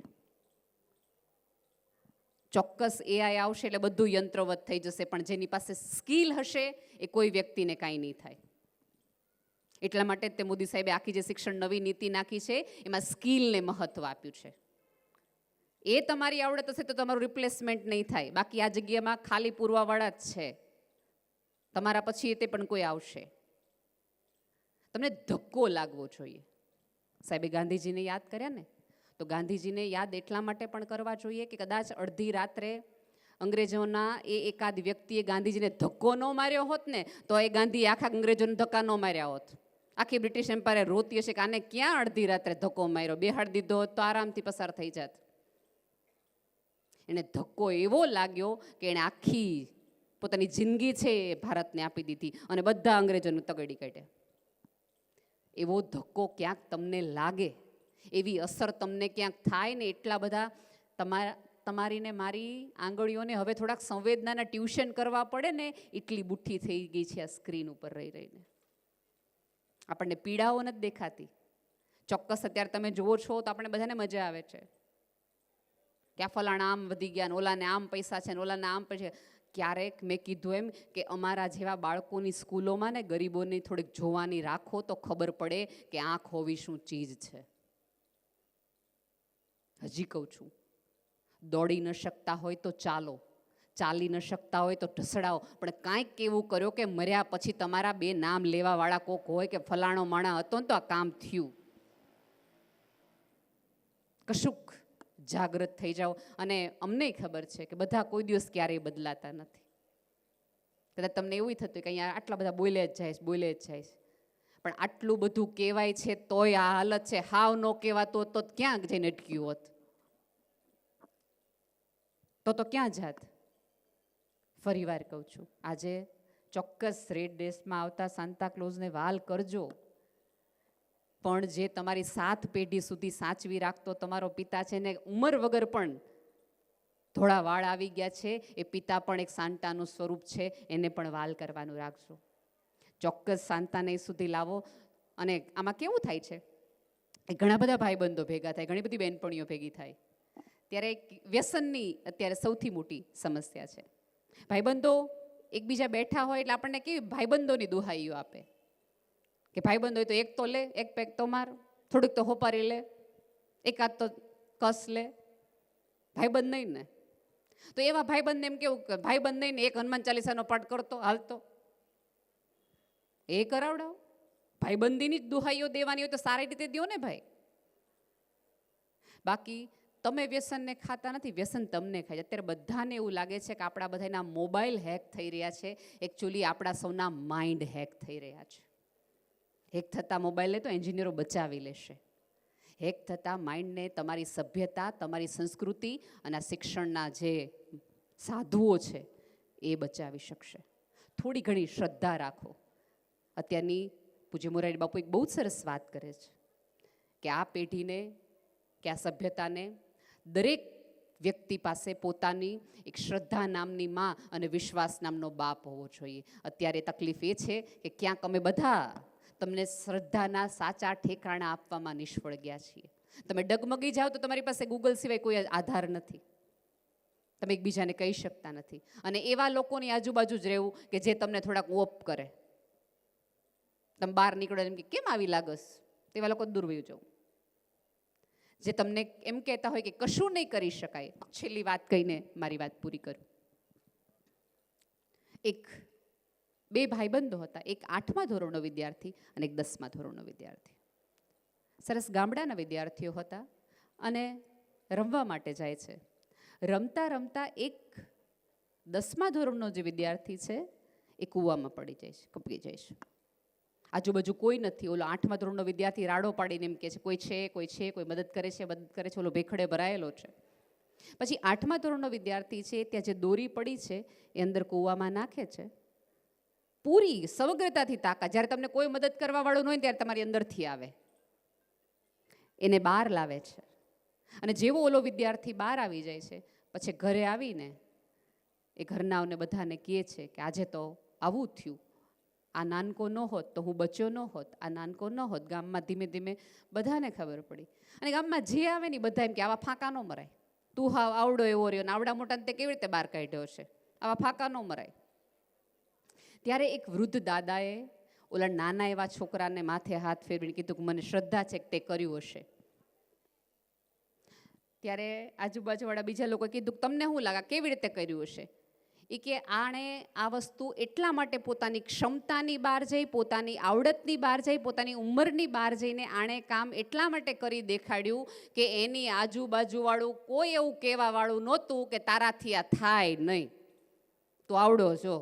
ચોક્કસ એઆઈ આવશે એટલે બધું યંત્રવત થઈ જશે, પણ જેની પાસે સ્કિલ હશે એ કોઈ વ્યક્તિને કાંઈ નહીં થાય. એટલા માટે જ તે મોદી સાહેબે આખી જે શિક્ષણ નવી નીતિ નાખી છે એમાં સ્કિલને મહત્ત્વ આપ્યું છે. એ તમારી આવડત હશે તો તમારું રિપ્લેસમેન્ટ નહીં થાય, બાકી આ જગ્યામાં ખાલી પૂરવાવાળા જ છે. તમારા પછી તે પણ કોઈ આવશે. તમને ધક્કો લાગવો જોઈએ. સાહેબે ગાંધીજીને યાદ કર્યા ને, તો ગાંધીજીને યાદ એટલા માટે પણ કરવા જોઈએ કે કદાચ અડધી રાત્રે અંગ્રેજોના એ એકાદ વ્યક્તિએ ગાંધીજીને ધક્કો ન માર્યો હોત ને તો એ ગાંધી આખા અંગ્રેજોને ધક્કા ન માર્યા હોત. આખી બ્રિટિશ એમ્પાયર રોતી હશે કે આને ક્યાં અડધી રાત્રે ધક્કો માર્યો, બેહાડી દીધો હોત તો આરામથી પસાર થઈ જાત. એને ધક્કો એવો લાગ્યો કે એણે આખી પોતાની જિંદગી છે એ ભારતને આપી દીધી અને બધા અંગ્રેજોને તગડી કાઢ્યા. એવો ધક્કો ક્યાંક તમને લાગે, એવી અસર તમને ક્યાંક થાય ને, એટલા બધા તમારી ને મારી આંગળીઓને હવે થોડાક સંવેદનાના ટ્યુશન કરવા પડે ને એટલી બુઠ્ઠી થઈ ગઈ છે આ સ્ક્રીન ઉપર રહી રહીને. આપણને પીડાઓ નથી દેખાતી. ચોક્કસ અત્યારે તમે જુઓ છો તો આપણને બધાને મજા આવે છે કે આ ફલાણા આમ વધી ગયા ને ઓલાને આમ પૈસા છે ને ઓલાને આમ પૈસા. ક્યારેક મેં કીધું એમ કે અમારા જેવા બાળકોની સ્કૂલોમાં ને ગરીબોની થોડીક જોવાની રાખો તો ખબર પડે કે આંખ હોવી શું ચીજ છે. હજી કહું છું, દોડી ન શકતા હોય તો ચાલો, ચાલી ન શકતા હોય તો ઢસડાવો, પણ કાંઈક એવું કર્યો કે મર્યા પછી તમારા બે નામ લેવાવાળા કોક હોય કે ફલાણો માણા હતો ને તો આ કામ થયું. કશુંક જાગૃત થઈ જાઓ. અને અમને ખબર છે કે બધા કોઈ દિવસ ક્યારેય બદલાતા નથી. કદાચ તમને એવું થતું કે અહીંયા આટલા બધા બોલે જ જાય, પણ આટલું બધું કહેવાય છે તોય આ હાલત છે. હાવ ન કહેવાતો તો ક્યાં જઈને અટક્યું હોત, તો ક્યાં જાત. ફરી વાર કહું છું, આજે ચોક્કસ રેડ ડ્રેસમાં આવતા સાન્તા ક્લોઝને વાલ કરજો, પણ જે તમારી 7 પેઢી સુધી સાચવી રાખતો તમારો પિતા છે ને ઉંમર વગર પણ થોડા વાળ આવી ગયા છે, એ પિતા પણ એક સાન્તાનું સ્વરૂપ છે, એને પણ વાલ કરવાનું રાખજો. ચોક્કસ સાન્તાને સુધી લાવો. અને આમાં કેવું થાય છે, ઘણા બધા ભાઈબંધો ભેગા થાય, ઘણી બધી બહેનપણીઓ ભેગી થાય, ત્યારે વ્યસનની અત્યારે સૌથી મોટી સમસ્યા છે. ભાઈબંધો એકબીજા બેઠા હોય એટલે આપણને કેવી ભાઈબંધોની દુહાઈઓ આપે કે ભાઈબંધ હોય તો એક તો લે, એક પેક તો માર, થોડુંક તો હોપારી લે, એકાદ તો કસ લે. ભાઈબંધ નહીં ને તો એવા ભાઈબંધને એમ કેવું કે ભાઈબંધ નહીં ને એક હનુમાન ચાલીસાનો પાઠ કરતો હાલતો, એ કરાવડાવો. ભાઈબંધીની જ દુહાઈઓ દેવાની હોય તો સારી રીતે દો ને ભાઈ. બાકી તમે વ્યસનને ખાતા નથી, વ્યસન તમને ખાય. અત્યારે બધાને એવું લાગે છે કે આપણા બધાના મોબાઈલ હેક થઈ રહ્યા છે. એકચ્યુઅલી આપણા સૌના માઇન્ડ હેક થઈ રહ્યા છે. હેક થતા મોબાઈલને તો એન્જિનિયરો બચાવી લેશે. હેક થતા માઇન્ડને તમારી સભ્યતા, તમારી સંસ્કૃતિ અને આ શિક્ષણના જે સાધુઓ છે એ બચાવી શકશે. થોડી ઘણી શ્રદ્ધા રાખો. અત્યારની પૂજ્ય મોરારી બાપુ એક બહુ જ સરસ વાત કરે છે કે આ પેઢીને, કે આ સભ્યતાને દરેક વ્યક્તિ પાસે પોતાની એક શ્રદ્ધા નામની માં અને વિશ્વાસ નામનો બાપ હોવો જોઈએ. અત્યારે તકલીફ એ છે કે ક્યાંક અમે બધા તમને શ્રદ્ધાના સાચા ઠેકાણા આપવામાં નિષ્ફળ ગયા છીએ. તમે ડગમગી જાઓ તો તમારી પાસે ગૂગલ સિવાય કોઈ આધાર નથી, તમે એકબીજાને કહી શકતા નથી. અને એવા લોકોની આજુબાજુ જ રહેવું કે જે તમને થોડાક ઓપ કરે. તમે બહાર નીકળો એમ કે કેમ આવી લાગસ, તેવા લોકો દૂર વયું જવું. જે તમને એમ કહેતા હોય કે કશું નહીં કરી શકાય. છેલ્લી વાત કહીને મારી વાત પૂરી કરું. એક 2 ભાઈબંધો હતા, એક 8મા ધોરણનો વિદ્યાર્થી અને એક 10મા ધોરણનો વિદ્યાર્થી. સરસ ગામડાના વિદ્યાર્થીઓ હતા અને રમવા માટે જાય છે. રમતા રમતા એક 10મા ધોરણનો જે વિદ્યાર્થી છે એ કૂવામાં પડી જાય છે, કપકી જાય છે. આજુબાજુ કોઈ નથી. ઓલો 8મા ધોરણનો વિદ્યાર્થી રાડો પાડીને એમ કહે છે કોઈ છે, કોઈ મદદ કરે છે. ઓલો ભેખડે ભરાયેલો છે. પછી 8મા ધોરણનો વિદ્યાર્થી છે ત્યાં જે દોરી પડી છે એ અંદર કૂવામાં નાખે છે. પૂરી સમગ્રતાથી તાકાત, જ્યારે તમને કોઈ મદદ કરવા વાળું ન હોય ત્યારે તમારી અંદરથી આવે, એને બહાર લાવે છે. અને જેવો ઓલો વિદ્યાર્થી બહાર આવી જાય છે પછી ઘરે આવીને એ ઘરનાઓને બધાને કહે છે કે આજે તો આવું થયું, આ નાનકો ન હોત તો હું બચ્યો ન હોત, આ નાનકો ન હોત. ગામમાં ધીમે ધીમે બધાને ખબર પડી. અને ગામમાં જે આવે ને બધા એમ કે આવા ફાંકા ન મરાય, તું હાવ આવડો એવો રહ્યો ને આવડા મોટાને તે કેવી રીતે બહાર કાઢ્યો છે, આવા ફાંકા ન મરાય. ત્યારે એક વૃદ્ધ દાદાએ ઓલા નાના એવા છોકરાને માથે હાથ ફેરવીને કીધું કે મને શ્રદ્ધા છે કે તે કર્યું હશે. ત્યારે આજુબાજુવાળા બીજા લોકોએ કીધું કે તમને શું લાગે કેવી રીતે કર્યું હશે? એ કે આણે આ વસ્તુ એટલા માટે પોતાની ક્ષમતાની બહાર જઈ, પોતાની આવડતની બહાર જઈ, પોતાની ઉંમરની બહાર જઈને આણે કામ એટલા માટે કરી દેખાડ્યું કે એની આજુબાજુવાળું કોઈ એવું કહેવાવાળું નહોતું કે તારાથી આ થાય નહીં, તો આવડો જો.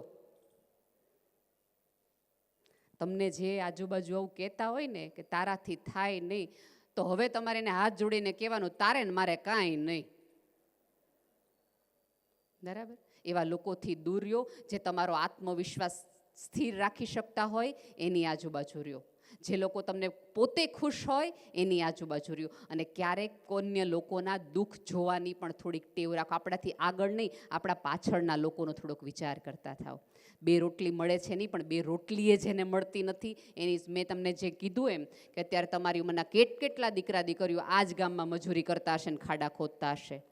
તમને જે આજુબાજુ એવું કહેતા હોય ને કે તારાથી થાય નહીં, તો હવે તમારે એને હાથ જોડીને કહેવાનું તારે ને મારે કાંઈ નહીં. બરાબર? એવા લોકોથી દૂર રહ્યો. જે તમારો આત્મવિશ્વાસ સ્થિર રાખી શકતા હોય એની આજુબાજુ રહ્યો. જે લોકો તમને પોતે ખુશ હોય એની આજુબાજુ રહ્યો. અને ક્યારેક અન્ય લોકોના દુઃખ જોવાની પણ થોડીક ટેવ રાખો. આપણાથી આગળ નહીં, આપણા પાછળના લોકોનો થોડોક વિચાર કરતા થાવ. 2 રોટલી મળે છે નહીં, પણ 2 રોટલીએ જેને મળતી નથી એની, મેં તમને જે કીધું એમ કે અત્યારે તમારી ઉંમરના કેટલા દીકરા દીકરીઓ આ જ ગામમાં મજૂરી કરતા હશે ને ખાડા ખોદતા હશે.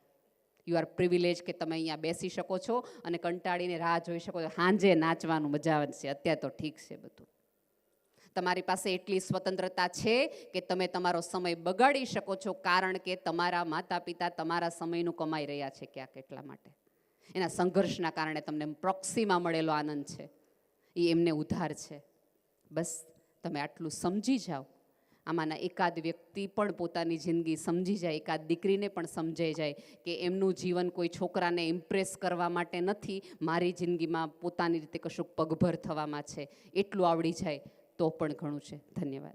યુ આર પ્રિવિલેજ કે તમે અહીંયા બેસી શકો છો અને કંટાળીને રાહ જોઈ શકો છો. સાંજે નાચવાનું મજા આવશે. અત્યારે તો ઠીક છે બધું. તમારી પાસે એટલી સ્વતંત્રતા છે કે તમે તમારો સમય બગાડી શકો છો, કારણ કે તમારા માતા પિતા તમારા સમયનું કમાઈ રહ્યા છે ક્યાંક એટલા માટે. એના સંઘર્ષના કારણે તમને પ્રોક્સીમાં મળેલો આનંદ છે એ એમને ઉધાર છે. બસ તમે આટલું સમજી જાઓ. આમાંના એકાદ વ્યક્તિ પણ પોતાની જિંદગી સમજી જાય, એકાદ દીકરીને પણ સમજાઈ જાય કે એમનું જીવન કોઈ છોકરાને ઇમ્પ્રેસ કરવા માટે નથી, મારી જિંદગીમાં પોતાની રીતે કશુંક પગભર થવામાં છે, એટલું આવડી જાય તો પણ ઘણું છે. ધન્યવાદ.